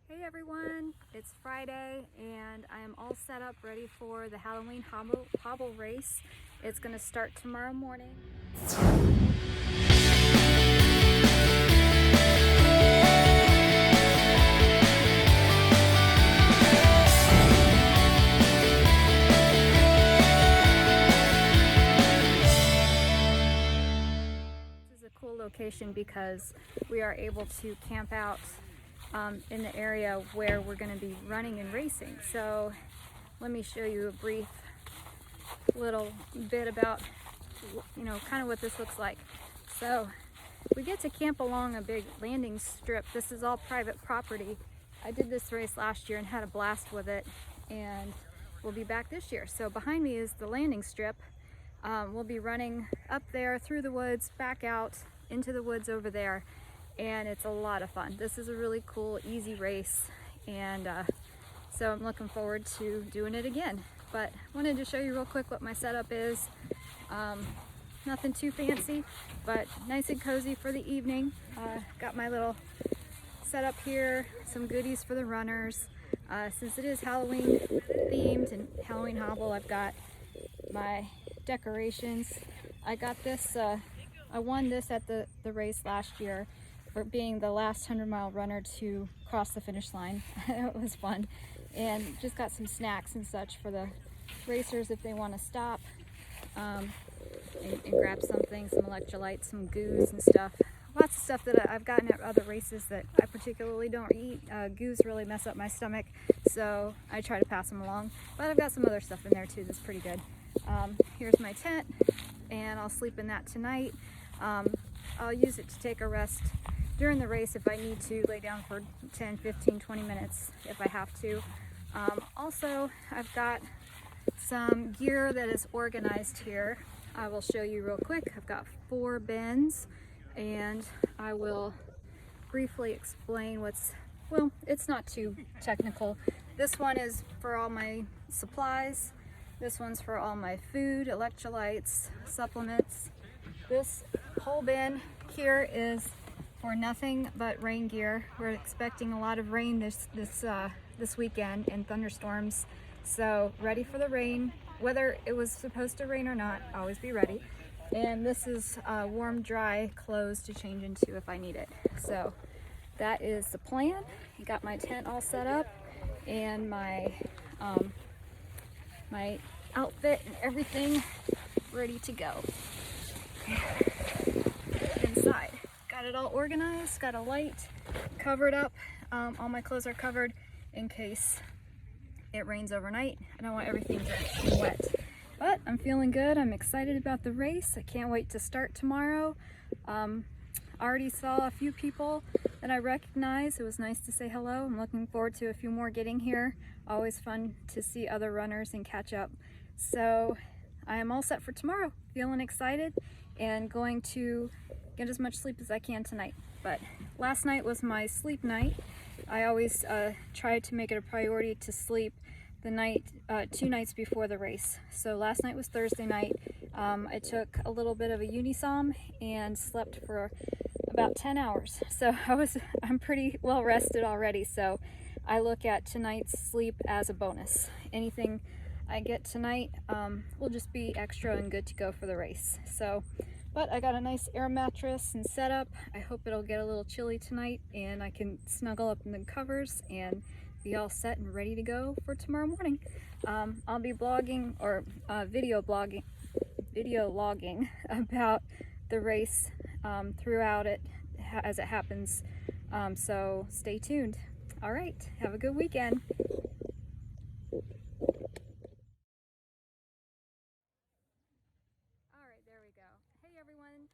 Hey everyone, it's Friday and I am all set up ready for the Halloween Hobble race. It's going to start tomorrow morning. This is a cool location because we are able to camp out in the area where we're going to be running and racing. So let me show you a brief little bit about, kind of what this looks like. So we get to camp along a big landing strip. This is all private property. I did this race last year and had a blast with it, and we'll be back this year. So behind me is the landing strip. We'll be running up there through the woods, back out into the woods over there, and it's a lot of fun. This is a really cool, easy race, and so I'm looking forward to doing it again. But wanted to show you real quick what my setup is. Nothing too fancy, but nice and cozy for the evening. Got my little setup here, some goodies for the runners. Since it is Halloween themed and Halloween Hobble, I've got my decorations. I got this, I won this at the race last year for being the last 100-mile runner to cross the finish line. It was fun. And just got some snacks and such for the racers if they want to stop and grab something, some electrolytes, some goos and stuff. Lots of stuff that I've gotten at other races that I particularly don't eat. Goos really mess up my stomach, so I try to pass them along. But I've got some other stuff in there too that's pretty good. Here's my tent, and I'll sleep in that tonight. I'll use it to take a rest during the race if I need to, lay down for 10, 15, 20 minutes if I have to. Also, I've got some gear that is organized here. I will show you real quick. I've got 4 bins, and I will briefly explain well, it's not too technical. This one is for all my supplies. This one's for all my food, electrolytes, supplements. This whole bin here is for nothing but rain gear. We're expecting a lot of rain this weekend and thunderstorms. So ready for the rain, whether it was supposed to rain or not, always be ready. And this is warm, dry clothes to change into if I need it. So that is the plan. Got my tent all set up and my my outfit and everything ready to go. Inside, got it all organized, got a light covered up. All my clothes are covered in case it rains overnight. I don't want everything to be wet, but I'm feeling good. I'm excited about the race. I can't wait to start tomorrow. Already saw a few people that I recognize. It was nice to say hello. I'm looking forward to a few more getting here. Always fun to see other runners and catch up. So I am all set for tomorrow. Feeling excited and going to get as much sleep as I can tonight. But last night was my sleep night. I always try to make it a priority to sleep the night, 2 nights before the race. So last night was Thursday night. I took a little bit of a unisom and slept for about 10 hours. So I'm pretty well rested already. So I look at tonight's sleep as a bonus. Anything I get tonight will just be extra and good to go for the race. So, but I got a nice air mattress and setup. I hope it'll get a little chilly tonight and I can snuggle up in the covers and be all set and ready to go for tomorrow morning. I'll be blogging or video logging about the race throughout it as it happens. So stay tuned. All right, have a good weekend. There we go. Hey everyone,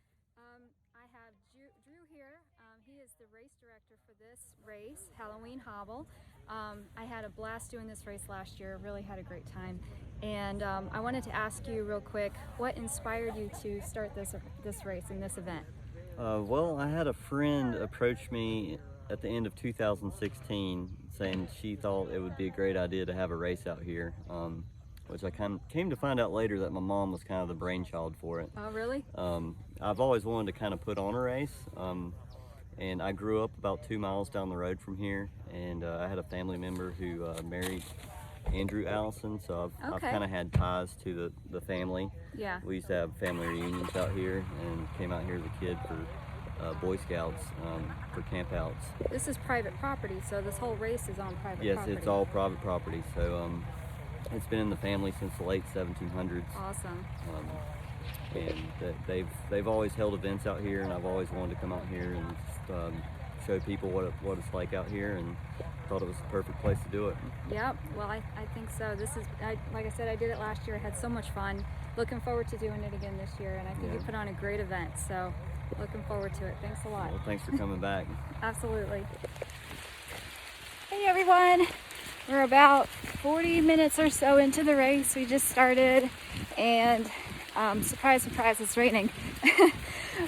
I have Drew here. He is the race director for this race, Halloween Hobble. I had a blast doing this race last year, really had a great time. And I wanted to ask you real quick, what inspired you to start this race and this event? Well, I had a friend approach me at the end of 2016 saying she thought it would be a great idea to have a race out here. Which I came to find out later that my mom was kind of the brainchild for it. Oh, really? I've always wanted to kind of put on a race. And I grew up about 2 miles down the road from here, and I had a family member who married Andrew Allison, so I've Okay. kind of had ties to the family. Yeah. We used to have family reunions out here, and came out here as a kid for Boy Scouts, for campouts. This is private property, so this whole race is on private Yes, property. it's all private property, so it's been in the family since the late 1700s. Awesome. And they've always held events out here, and I've always wanted to come out here and just, show people what it's like out here, and thought it was the perfect place to do it. Yep. Well, I think so. This is, like I said, I did it last year. I had so much fun. Looking forward to doing it again this year, and I think you put on a great event. So, looking forward to it. Thanks a lot. Well, thanks for coming back. Absolutely. Hey everyone. We're about 40 minutes or so into the race. We just started, and surprise, surprise, it's raining.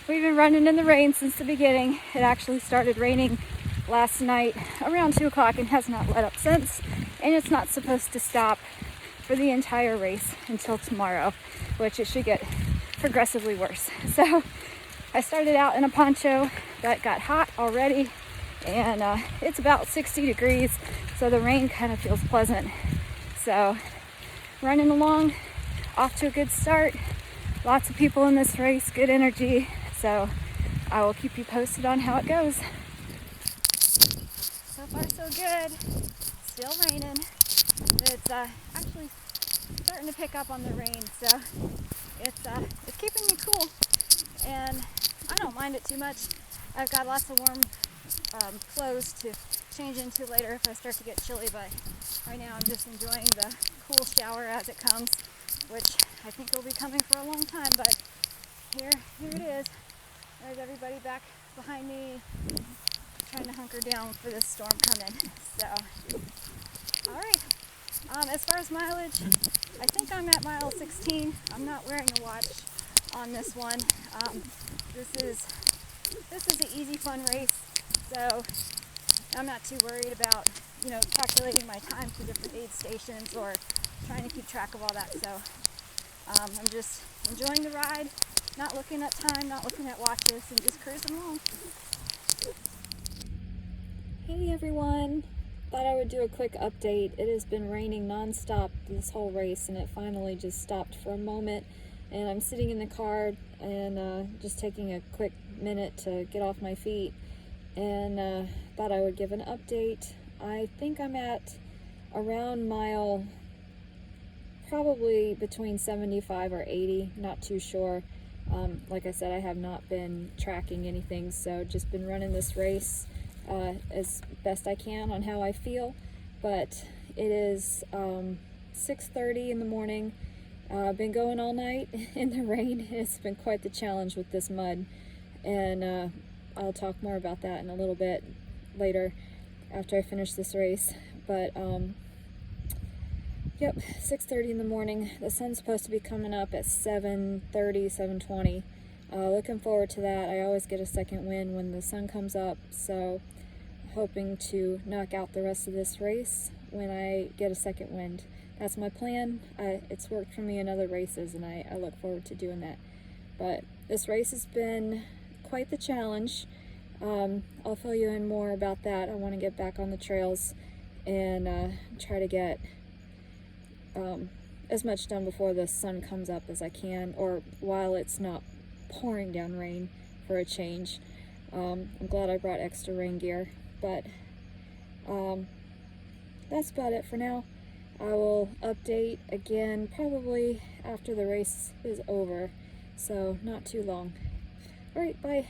We've been running in the rain since the beginning. It actually started raining last night around 2 o'clock and has not let up since. And it's not supposed to stop for the entire race until tomorrow, which it should get progressively worse. So I started out in a poncho that got hot already, and it's about 60 degrees, so the rain kind of feels pleasant. So running along, off to a good start. Lots of people in this race, good energy. So I will keep you posted on how it goes. So far so good. Still raining. It's actually starting to pick up on the rain, so it's keeping me cool, and I don't mind it too much. I've got lots of warm clothes to change into later if I start to get chilly, but right now I'm just enjoying the cool shower as it comes, which I think will be coming for a long time, but here it is. There's everybody back behind me trying to hunker down for this storm coming. So, all right. As far as mileage, I think I'm at mile 16. I'm not wearing a watch on this one. This is an easy, fun race, so I'm not too worried about, calculating my time to different aid stations or trying to keep track of all that. So I'm just enjoying the ride, not looking at time, not looking at watches, and just cruising along. Hey everyone! Thought I would do a quick update. It has been raining non-stop this whole race, and it finally just stopped for a moment, and I'm sitting in the car and just taking a quick minute to get off my feet, and thought I would give an update. I think I'm at around mile probably between 75 or 80, not too sure. Like I said, I have not been tracking anything, so just been running this race as best I can on how I feel. But it is 6:30 in the morning. I've been going all night in the rain. It's been quite the challenge with this mud, and I'll talk more about that in a little bit later after I finish this race. But yep, 6:30 in the morning. The sun's supposed to be coming up at 7:30, 7:20. Looking forward to that. I always get a second wind when the sun comes up, so hoping to knock out the rest of this race when I get a second wind. That's my plan. It's worked for me in other races, and I look forward to doing that. But this race has been quite the challenge. I'll fill you in more about that. I want to get back on the trails and try to get as much done before the sun comes up as I can, or while it's not pouring down rain for a change. I'm glad I brought extra rain gear, but that's about it for now. I will update again probably after the race is over, so not too long. All right, bye.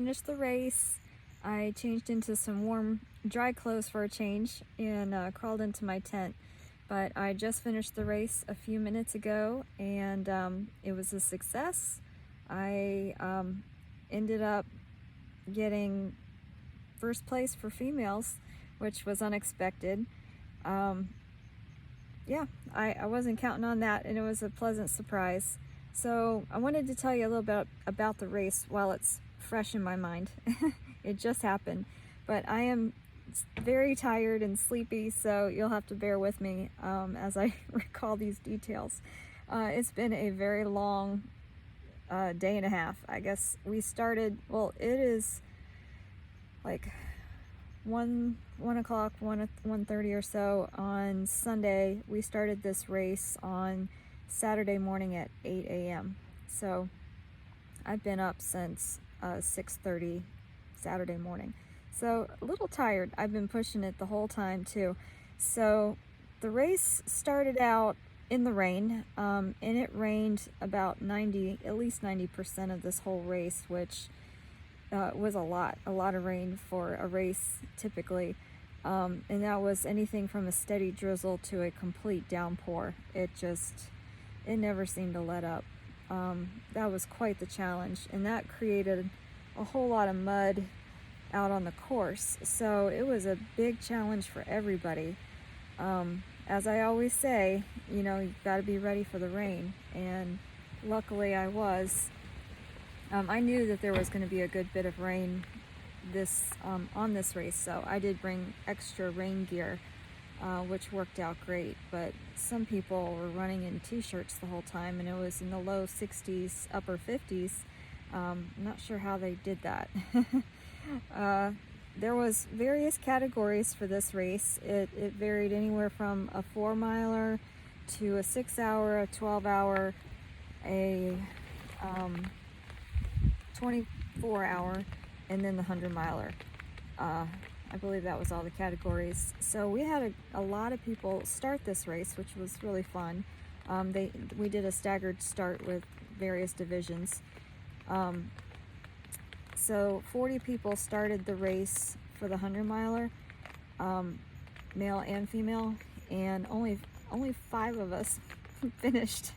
finished the race. I changed into some warm, dry clothes for a change and crawled into my tent. But I just finished the race a few minutes ago, and it was a success. I ended up getting first place for females, which was unexpected. Yeah, I wasn't counting on that, and it was a pleasant surprise. So I wanted to tell you a little bit about the race while it's fresh in my mind. It just happened, but I am very tired and sleepy, so you'll have to bear with me as I recall these details. It's been a very long day and a half. I guess we started, well, it is like 1 o'clock, 1:30 or so on Sunday. We started this race on Saturday morning at 8 a.m. So I've been up since 6:30 Saturday morning. So a little tired. I've been pushing it the whole time too. So the race started out in the rain, and it rained about at least 90% of this whole race, which was a lot of rain for a race typically. And that was anything from a steady drizzle to a complete downpour. It never seemed to let up. That was quite the challenge, and that created a whole lot of mud out on the course. So it was a big challenge for everybody. As I always say, you've got to be ready for the rain, and luckily I was. I knew that there was going to be a good bit of rain on this race, so I did bring extra rain gear, which worked out great. But some people were running in t-shirts the whole time, and it was in the low 60s, upper 50s. I'm not sure how they did that. There was various categories for this race. It varied anywhere from a 4-miler to a 6-hour, a 12-hour, a 24-hour, and then the 100-miler. I believe that was all the categories. So we had a lot of people start this race, which was really fun. We did a staggered start with various divisions. So 40 people started the race for the 100-miler, male and female, and only 5 of us finished.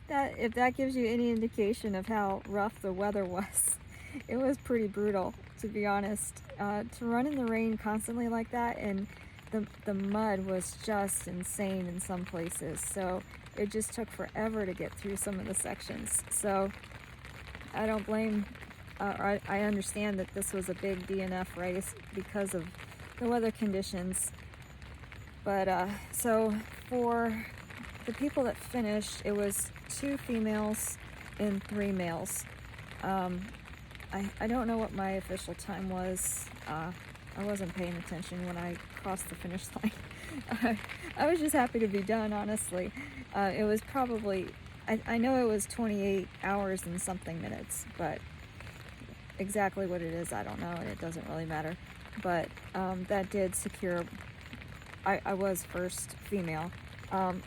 If that gives you any indication of how rough the weather was, it was pretty brutal, to be honest. To run in the rain constantly like that, and the mud was just insane in some places. So it just took forever to get through some of the sections. So I don't blame. I understand that this was a big DNF race because of the weather conditions. But so for the people that finished, it was 2 females and 3 males. I don't know what my official time was. I wasn't paying attention when I crossed the finish line. I was just happy to be done, honestly. It was probably, I know it was 28 hours and something minutes, but exactly what it is, I don't know, and it doesn't really matter. But that did secure, I was first female.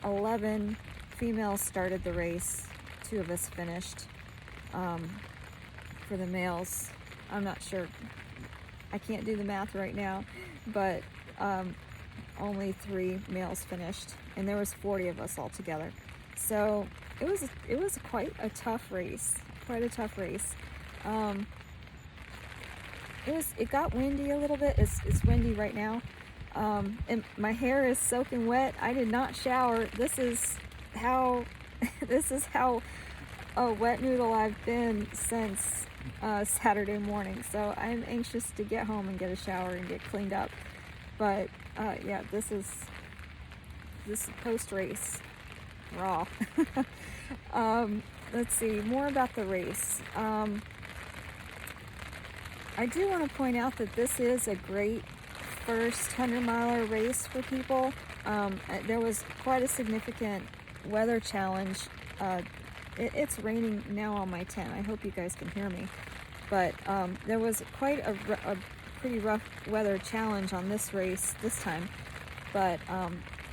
11 females started the race, 2 of us finished. For the males, I'm not sure, I can't do the math right now, but only 3 males finished, and there was 40 of us all together. So it was quite a tough race, It got windy a little bit. It's windy right now, and my hair is soaking wet. I did not shower. This is how a wet noodle I've been since Saturday morning. So I'm anxious to get home and get a shower and get cleaned up. But yeah, this is post-race raw. Let's see, more about the race. I do want to point out that this is a great first 100-miler race for people. There was quite a significant weather challenge. It's raining now on my tent. I hope you guys can hear me. But there was quite a pretty rough weather challenge on this race this time. But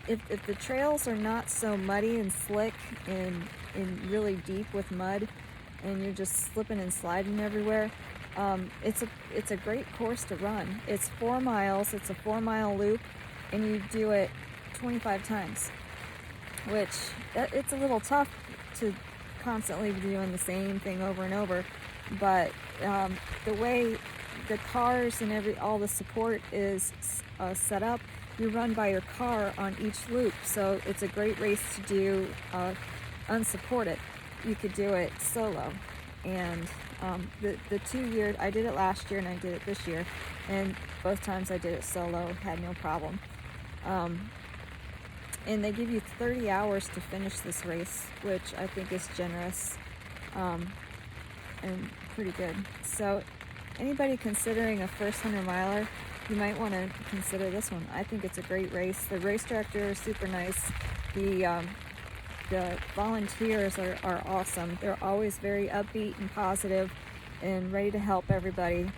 if the trails are not so muddy and slick and really deep with mud, and you're just slipping and sliding everywhere, It's a great course to run. It's 4 miles. It's a 4-mile loop, and you do it 25 times, which it's a little tough to constantly be doing the same thing over and over. But the way the cars and all the support is set up, you run by your car on each loop, so it's a great race to do unsupported. You could do it solo, and the 2-year, I did it last year and I did it this year, and both times I did it solo, had no problem. And they give you 30 hours to finish this race, which I think is generous and pretty good. So anybody considering a first 100 miler, you might want to consider this one. I think it's a great race. The race director is super nice. The volunteers are awesome. They're always very upbeat and positive and ready to help everybody.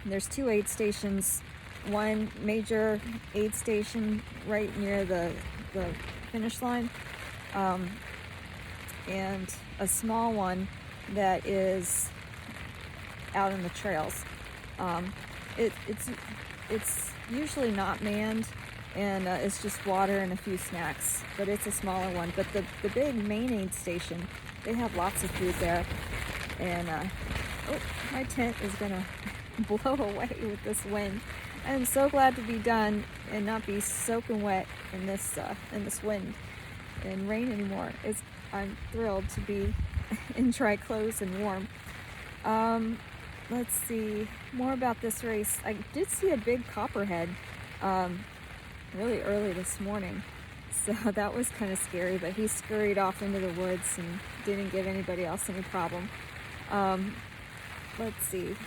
There's 2 aid stations, one major aid station right near the finish line, and a small one that is out in the trails. It's usually not manned, and it's just water and a few snacks, but it's a smaller one. But the big main aid station, they have lots of food there, and oh, my tent is gonna blow away with this wind. I'm so glad to be done and not be soaking wet in this wind and rain anymore. I'm thrilled to be in dry clothes and warm. Let's see more about this race. I did see a big copperhead really early this morning, so that was kind of scary, but he scurried off into the woods and didn't give anybody else any problem. Let's see.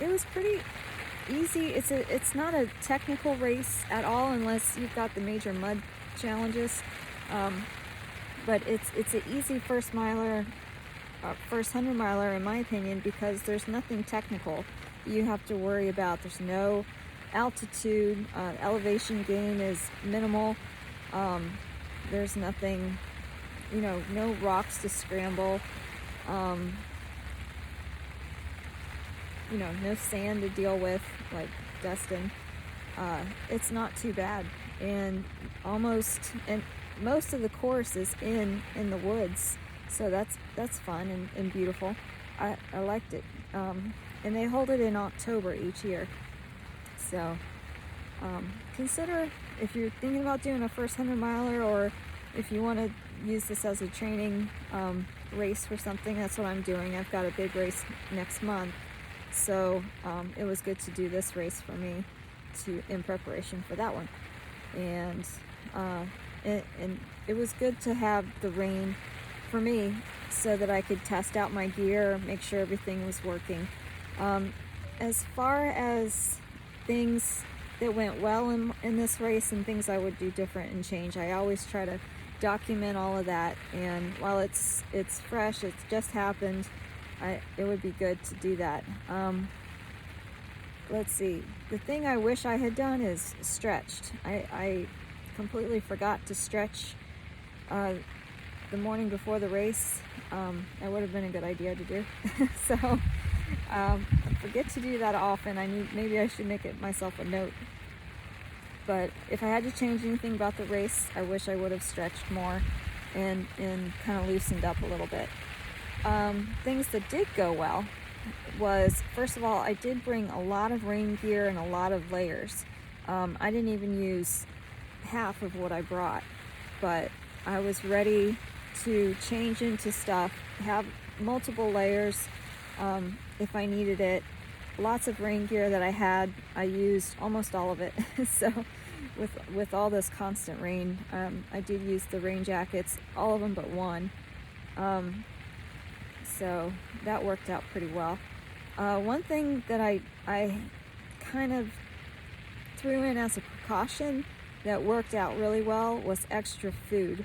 It was pretty easy. It's not a technical race at all unless you've got the major mud challenges. But it's an easy first 100 miler in my opinion, because there's nothing technical you have to worry about. There's no altitude, elevation gain is minimal. There's nothing, no rocks to scramble. No sand to deal with, like Dustin. It's not too bad, and most of the course is in the woods, so that's fun and beautiful. I liked it, and they hold it in October each year. So consider, if you're thinking about doing a first 100 miler, or if you want to use this as a training race for something. That's what I'm doing. I've got a big race next month, so it was good to do this race for me in preparation for that one. And it was good to have the rain for me so that I could test out my gear, make sure everything was working. As far as things that went well in this race and things I would do different and change, I always try to document all of that. And while it's fresh, it's just happened, it would be good to do that. Let's see. The thing I wish I had done is stretched. I completely forgot to stretch the morning before the race. That would have been a good idea to do. So I forget to do that often. Maybe I should make it myself a note. But if I had to change anything about the race, I wish I would have stretched more and kind of loosened up a little bit. Things that did go well was, first of all, I did bring a lot of rain gear and a lot of layers. I didn't even use half of what I brought, but I was ready to change into stuff, have multiple layers if I needed it. Lots of rain gear that I had, I used almost all of it. So with all this constant rain, I did use the rain jackets, all of them but one. So that worked out pretty well. One thing that I kind of threw in as a precaution that worked out really well was extra food.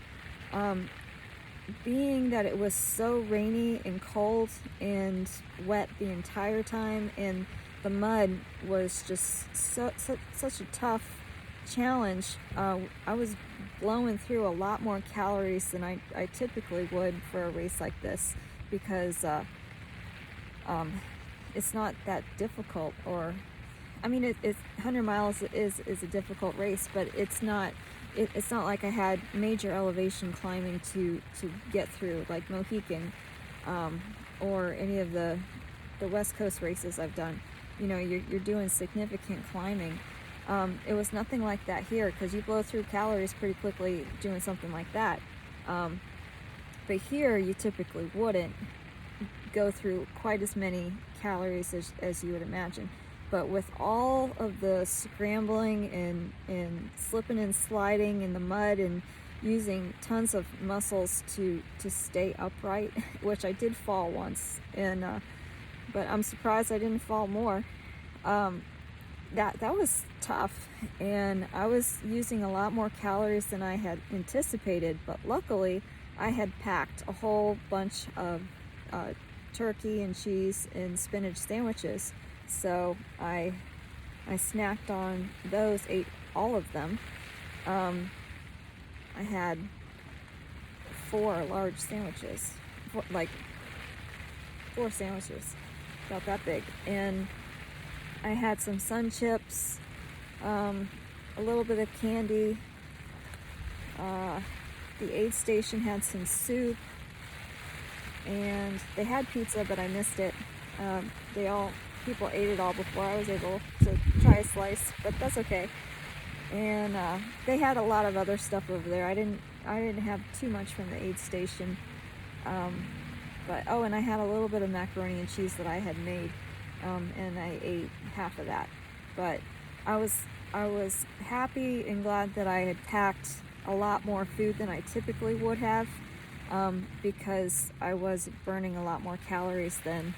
Being that it was so rainy and cold and wet the entire time, and the mud was just such a tough challenge, I was blowing through a lot more calories than I typically would for a race like this, because it's not that difficult. Or I mean, it's 100 miles is a difficult race, but it's not like I had major elevation climbing to get through, like Mohican, or any of the West Coast races I've done. You know, you're doing significant climbing. It was nothing like that here, because you blow through calories pretty quickly doing something like that. But here you typically wouldn't go through quite as many calories as you would imagine. But with all of the scrambling and slipping and sliding in the mud and using tons of muscles to stay upright, which I did fall once, and but I'm surprised I didn't fall more. That was tough, and I was using a lot more calories than I had anticipated. But luckily, I had packed a whole bunch of turkey and cheese and spinach sandwiches, so I snacked on those, ate all of them. I had 4 large sandwiches, 4 sandwiches, about that big, and I had some sun chips, a little bit of candy. The aid station had some soup, and they had pizza, but I missed it. People ate it all before I was able to try a slice, but that's okay. And they had a lot of other stuff over there. I didn't have too much from the aid station, but and I had a little bit of macaroni and cheese that I had made, and I ate half of that. But I was happy and glad that I had packed a lot more food than I typically would have, because I was burning a lot more calories than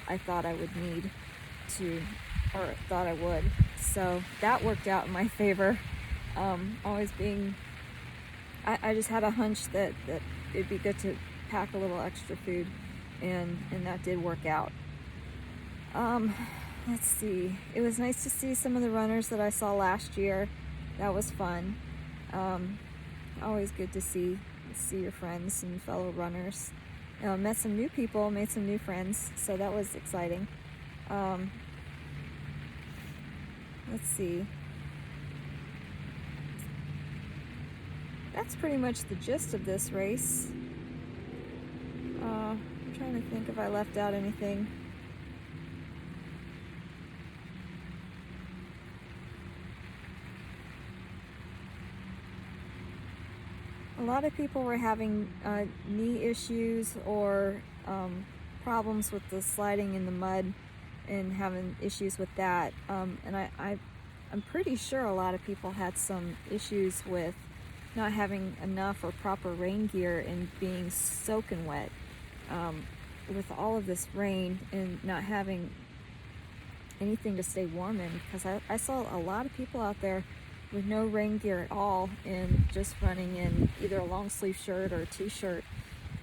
I thought I would need to, or thought I would. So that worked out in my favor. I just had a hunch that it'd be good to pack a little extra food, and that did work out. Let's see. It was nice to see some of the runners that I saw last year. That was fun. Always good to see your friends and fellow runners. Met some new people, made some new friends, so that was exciting. Let's see. That's pretty much the gist of this race. I'm trying to think if I left out anything. A lot of people were having knee issues or problems with the sliding in the mud and having issues with that. And I'm pretty sure a lot of people had some issues with not having enough or proper rain gear and being soaking wet with all of this rain and not having anything to stay warm in, because I saw a lot of people out there with no rain gear at all and just running in either a long sleeve shirt or a t-shirt.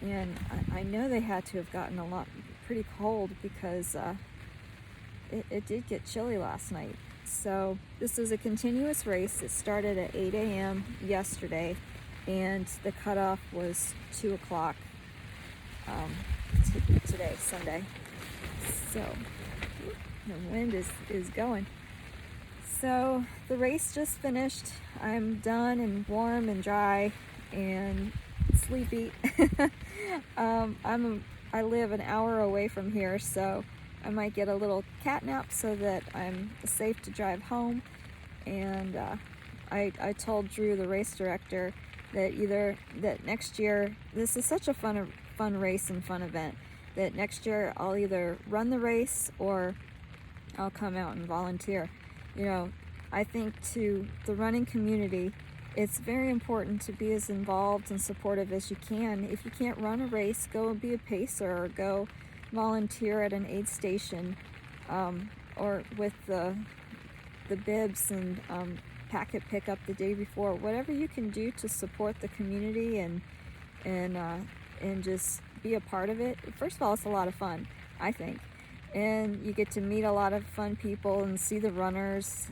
And I know they had to have gotten pretty cold, because it did get chilly last night. So this is a continuous race. It started at 8 a.m. yesterday, and the cutoff was 2 o'clock today, Sunday. So the wind is going. So the race just finished. I'm done and warm and dry and sleepy. I live an hour away from here, so I might get a little cat nap so that I'm safe to drive home. And I told Drew, the race director, that next year, this is such a fun race and fun event, that next year I'll either run the race or I'll come out and volunteer. You know, I think to the running community, it's very important to be as involved and supportive as you can. If you can't run a race, go be a pacer or go volunteer at an aid station, or with the bibs and packet pickup the day before. Whatever you can do to support the community and just be a part of it. First of all, it's a lot of fun, I think. And you get to meet a lot of fun people and see the runners.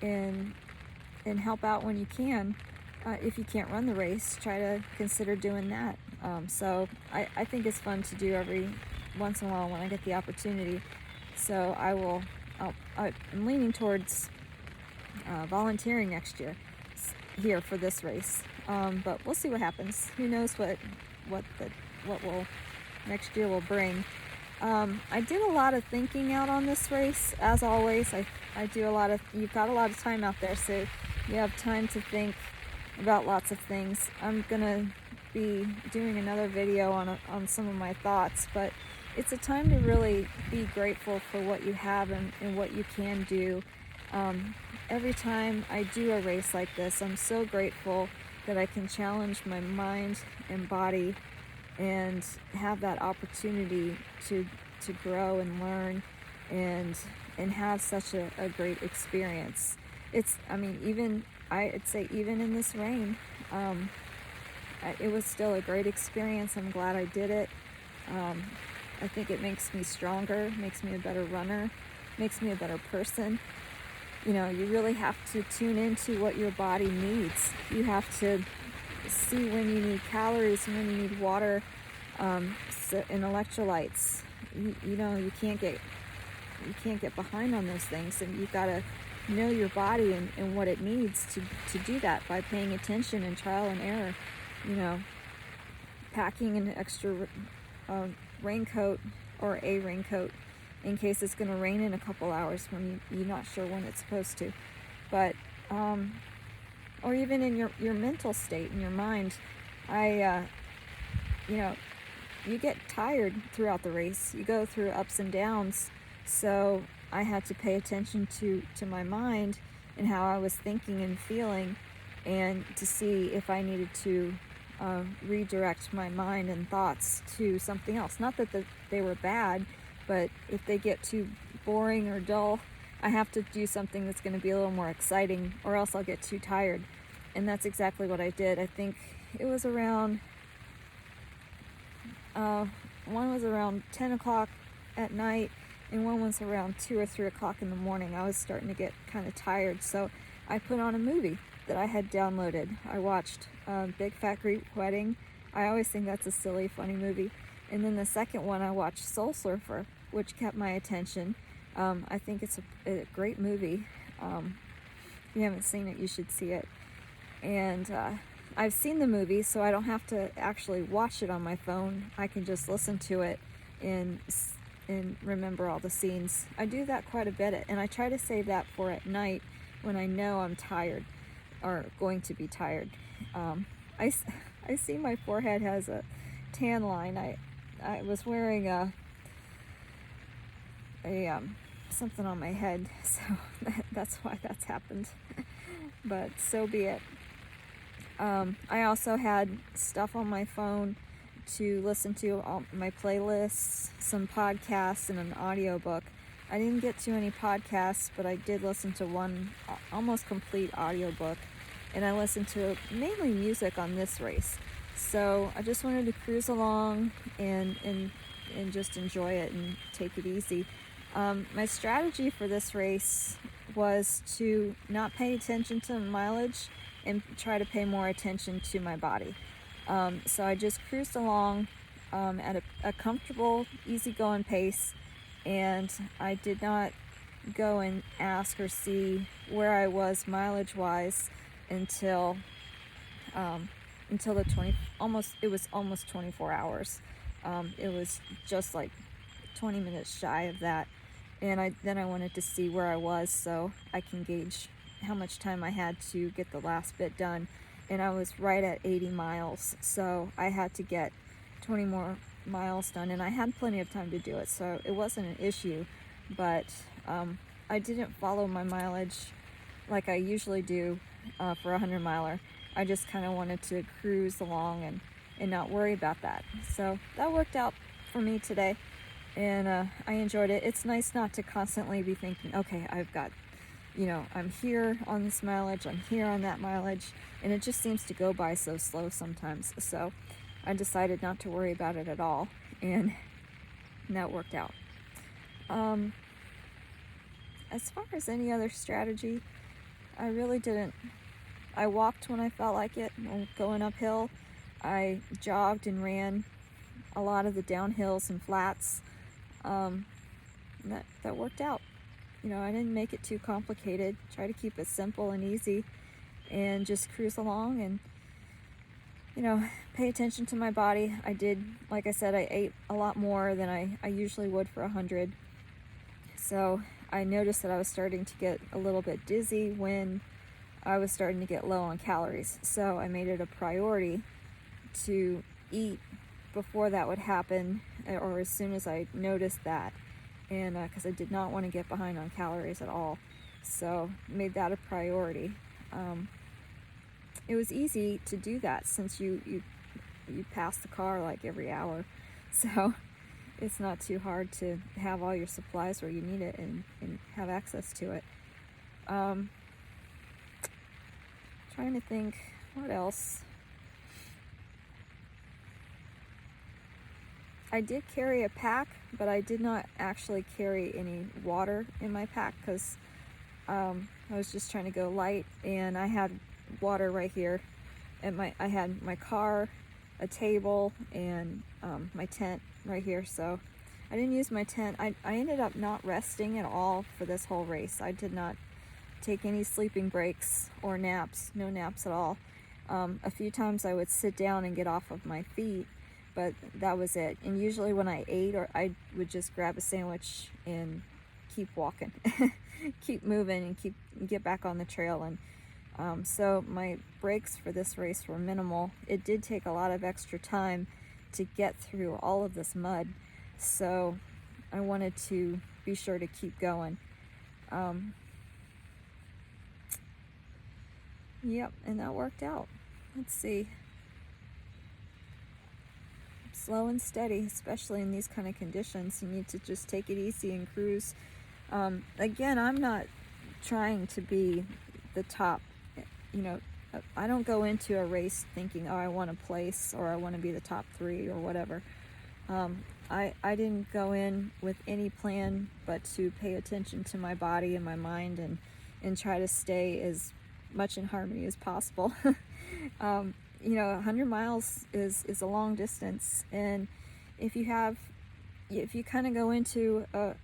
and help out when you can. If you can't run the race, try to consider doing that. So I think it's fun to do every once in a while when I get the opportunity. So I'm leaning towards volunteering next year here for this race. But we'll see what happens. Who knows what will next year will bring. I did a lot of thinking out on this race. As always, I do you've got a lot of time out there, so you have time to think about lots of things. I'm gonna be doing another video on some of my thoughts, but it's a time to really be grateful for what you have and what you can do. Every time I do a race like this, I'm so grateful that I can challenge my mind and body and have that opportunity to grow and learn and have such a great experience. I'd say even in this rain, it was still a great experience. I'm glad I did it. I think it makes me stronger, makes me a better runner, makes me a better person. You know, you really have to tune into what your body needs. You have to see when you need calories and when you need water, and electrolytes. You can't get behind on those things, and you've got to know your body and what it needs to do that by paying attention and trial and error. Packing an extra raincoat or a raincoat in case it's going to rain in a couple hours when you're not sure when it's supposed to. But or even in your mental state, in your mind, you get tired throughout the race. You go through ups and downs. So I had to pay attention to my mind and how I was thinking and feeling, and to see if I needed to redirect my mind and thoughts to something else. Not that they were bad, but if they get too boring or dull, I have to do something that's going to be a little more exciting, or else I'll get too tired. And that's exactly what I did. I think it was around one was around 10 o'clock at night, and one was around 2 or 3 o'clock in the morning. I was starting to get kind of tired, so I put on a movie that I had downloaded. I watched Big Fat Greek Wedding. I always think that's a silly, funny movie. And then the second one, I watched Soul Surfer, which kept my attention. I think it's a great movie. If you haven't seen it, you should see it. And I've seen the movie, so I don't have to actually watch it on my phone. I can just listen to it and remember all the scenes. I do that quite a bit, and I try to save that for at night when I know I'm tired or going to be tired. I see my forehead has a tan line. I was wearing a something on my head, so that's why that's happened. But so be it. I also had stuff on my phone to listen to, all my playlists, some podcasts, and an audiobook. I didn't get to any podcasts, but I did listen to one almost complete audiobook, and I listened to mainly music on this race. So I just wanted to cruise along and just enjoy it and take it easy. My strategy for this race was to not pay attention to mileage and try to pay more attention to my body. So I just cruised along at a comfortable, easygoing pace, and I did not go and ask or see where I was mileage-wise until it was almost 24 hours. It was just like 20 minutes shy of that, and then I wanted to see where I was so I can gauge how much time I had to get the last bit done. And I was right at 80 miles, so I had to get 20 more miles done, and I had plenty of time to do it, so it wasn't an issue. But I didn't follow my mileage like I usually do for a 100-miler. I just kind of wanted to cruise along and not worry about that. So that worked out for me today, and I enjoyed it. It's nice not to constantly be thinking, okay, I've got, I'm here on this mileage, I'm here on that mileage, and it just seems to go by so slow sometimes. So I decided not to worry about it at all, and that worked out. As far as any other strategy, I really didn't. I walked when I felt like it, going uphill. I jogged and ran a lot of the downhills and flats. That worked out. You know, I didn't make it too complicated. Try to keep it simple and easy and just cruise along and, you know, pay attention to my body. I did, like I said, I ate a lot more than I usually would for 100. So I noticed that I was starting to get a little bit dizzy when I was starting to get low on calories. So I made it a priority to eat before that would happen, or as soon as I noticed that, and because I did not want to get behind on calories at all, so made that a priority. It was easy to do that since you pass the car like every hour, so it's not too hard to have all your supplies where you need it and have access to it. Trying to think what else. I did carry a pack, but I did not actually carry any water in my pack because I was just trying to go light, and I had water right here. And I had my car, a table, and my tent right here. So I didn't use my tent. I ended up not resting at all for this whole race. I did not take any sleeping breaks or naps, no naps at all. A few times I would sit down and get off of my feet, but that was it. And usually when I ate, or I would just grab a sandwich and keep walking, keep moving, and get back on the trail. And so my breaks for this race were minimal. It did take a lot of extra time to get through all of this mud, so I wanted to be sure to keep going. Yep, and that worked out. Let's see. Slow and steady, especially in these kind of conditions. You need to just take it easy and cruise. Again, I'm not trying to be the top. You know, I don't go into a race thinking, oh, I want to place, or I want to be the top 3 or whatever. I didn't go in with any plan but to pay attention to my body and my mind, and try to stay as much in harmony as possible. You know, 100 miles is a long distance, and if you kind of go into a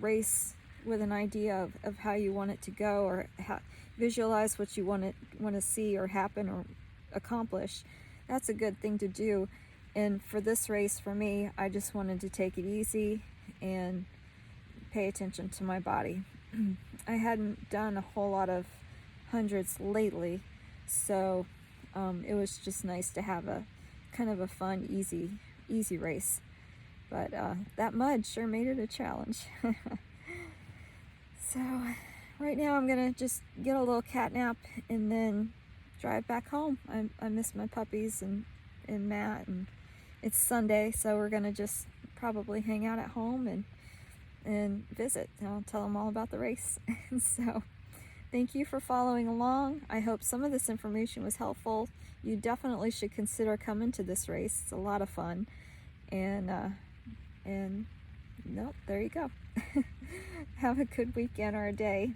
race with an idea of how you want it to go, or visualize what you want to see or happen or accomplish, that's a good thing to do. And for this race, for me, I just wanted to take it easy and pay attention to my body. I hadn't done a whole lot of hundreds lately, so it was just nice to have a kind of a fun, easy race. But that mud sure made it a challenge. So right now I'm gonna just get a little cat nap and then drive back home. I miss my puppies and Matt, and it's Sunday, so we're gonna just probably hang out at home and visit. I'll tell them all about the race. So thank you for following along. I hope some of this information was helpful. You definitely should consider coming to this race. It's a lot of fun. And nope, there you go. Have a good weekend or a day.